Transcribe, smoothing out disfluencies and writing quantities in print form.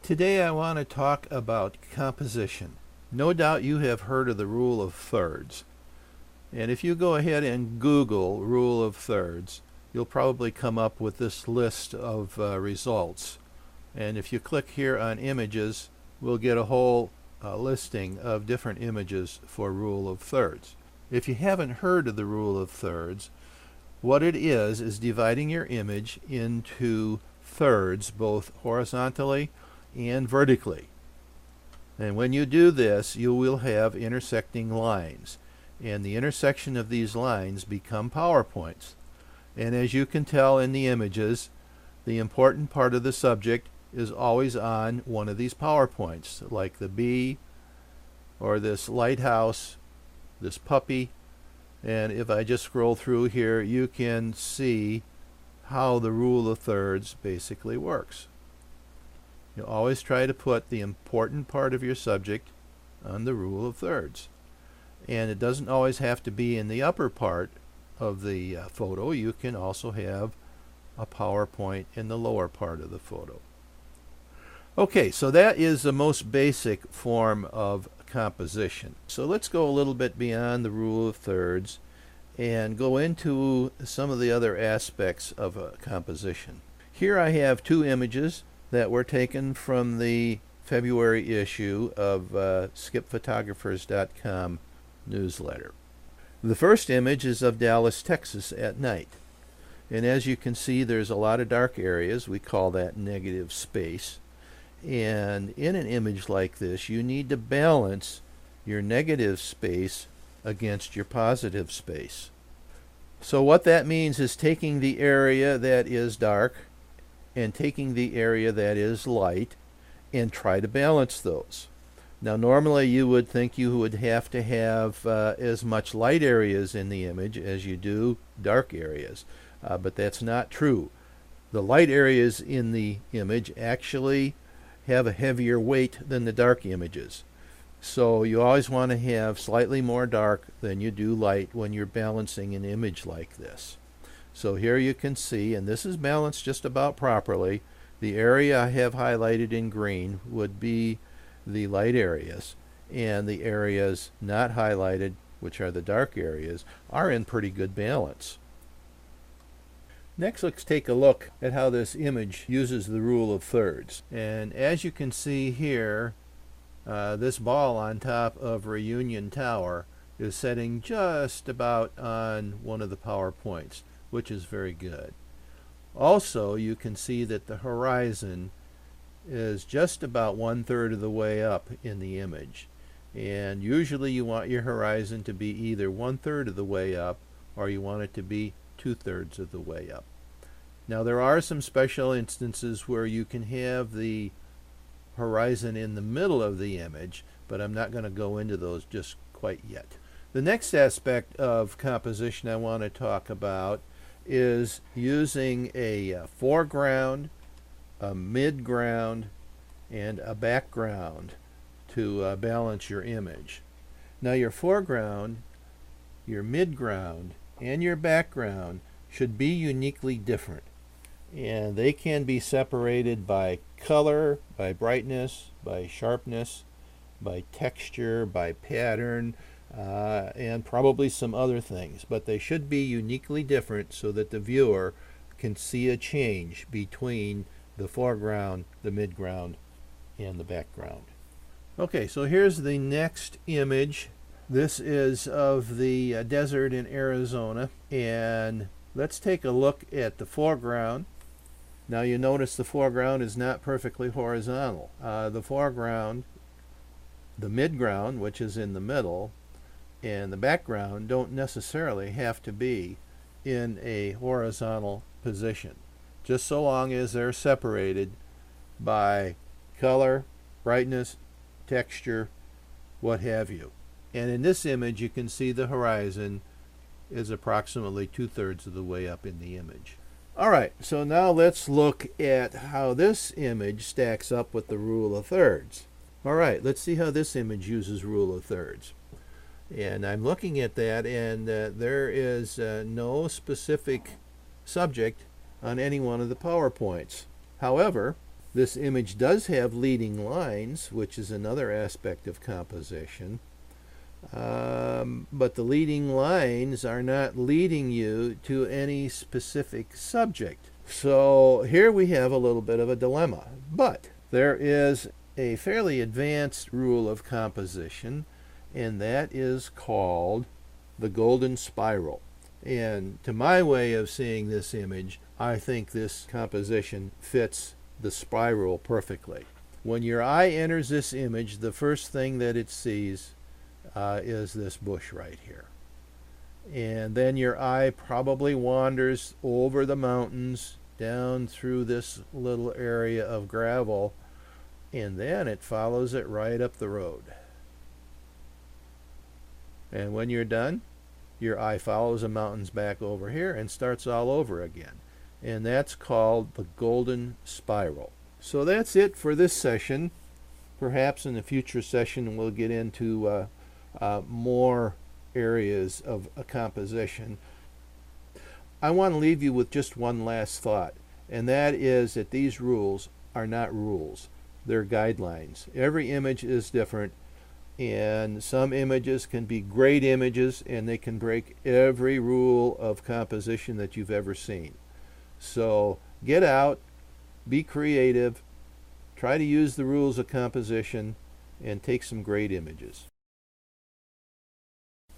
Today I want to talk about composition. No doubt you have heard of the rule of thirds. And if you go ahead and Google rule of thirds, you'll probably come up with this list of results. And if you click here on images, we'll get a whole listing of different images for rule of thirds. If you haven't heard of the rule of thirds, what it is dividing your image into thirds, both horizontally and vertically. And when you do this, you will have intersecting lines. And the intersection of these lines become PowerPoints. And as you can tell in the images, the important part of the subject is always on one of these PowerPoints, like the bee, or this lighthouse, this puppy. And if I just scroll through here, you can see how the rule of thirds basically works. You always try to put the important part of your subject on the rule of thirds. And it doesn't always have to be in the upper part of the photo. You can also have a PowerPoint in the lower part of the photo. Okay, so that is the most basic form of composition. So let's go a little bit beyond the rule of thirds and go into some of the other aspects of composition. Here I have two images that were taken from the February issue of SkipPhotographers.com newsletter. The first image is of Dallas, Texas at night. And as you can see, there's a lot of dark areas. We call that negative space. And in an image like this, you need to balance your negative space against your positive space. So what that means is taking the area that is dark and taking the area that is light and try to balance those. Now normally you would think you would have to have as much light areas in the image as you do dark areas, but that's not true. The light areas in the image actually have a heavier weight than the dark images. So you always want to have slightly more dark than you do light when you're balancing an image like this. So here you can see, and this is balanced just about properly, the area I have highlighted in green would be the light areas, and the areas not highlighted, which are the dark areas, are in pretty good balance. Next, let's take a look at how this image uses the rule of thirds. And as you can see here, this ball on top of Reunion Tower is setting just about on one of the PowerPoints, which is very good. Also, you can see that the horizon is just about 1/3 of the way up in the image. And usually you want your horizon to be either 1/3 of the way up, or you want it to be 2/3 of the way up. Now there are some special instances where you can have the horizon in the middle of the image, but I'm not going to go into those just quite yet. The next aspect of composition I want to talk about is using a foreground, a midground, and a background to balance your image. Now your foreground, your midground, and your background should be uniquely different. And they can be separated by color, by brightness, by sharpness, by texture, by pattern, and probably some other things. But they should be uniquely different so that the viewer can see a change between the foreground, the midground, and the background. Okay, so here's the next image. This is of the desert in Arizona, and let's take a look at the foreground. Now you notice the foreground is not perfectly horizontal. The foreground, the midground, which is in the middle, and the background don't necessarily have to be in a horizontal position, just so long as they're separated by color, brightness, texture, what have you. And in this image you can see the horizon is approximately 2/3 of the way up in the image. Alright, so now let's look at how this image stacks up with the rule of thirds. Alright, let's see how this image uses rule of thirds. And I'm looking at that, and there is no specific subject on any one of the PowerPoints. However, This image does have leading lines, which is another aspect of composition. But the leading lines are not leading you to any specific subject. So here we have a little bit of a dilemma. But there is a fairly advanced rule of composition, and that is called the golden spiral. And to my way of seeing this image, I think this composition fits the spiral perfectly. When your eye enters this image, the first thing that it sees is this bush right here. And then your eye probably wanders over the mountains, down through this little area of gravel, and then it follows it right up the road. And when you're done, your eye follows the mountains back over here and starts all over again. And that's called the golden spiral. So that's it for this session. Perhaps in a future session we'll get into more areas of a composition. I want to leave you with just one last thought, and that is that these rules are not rules. They're guidelines. Every image is different, and some images can be great images and they can break every rule of composition that you've ever seen. So get out, be creative, try to use the rules of composition, and take some great images.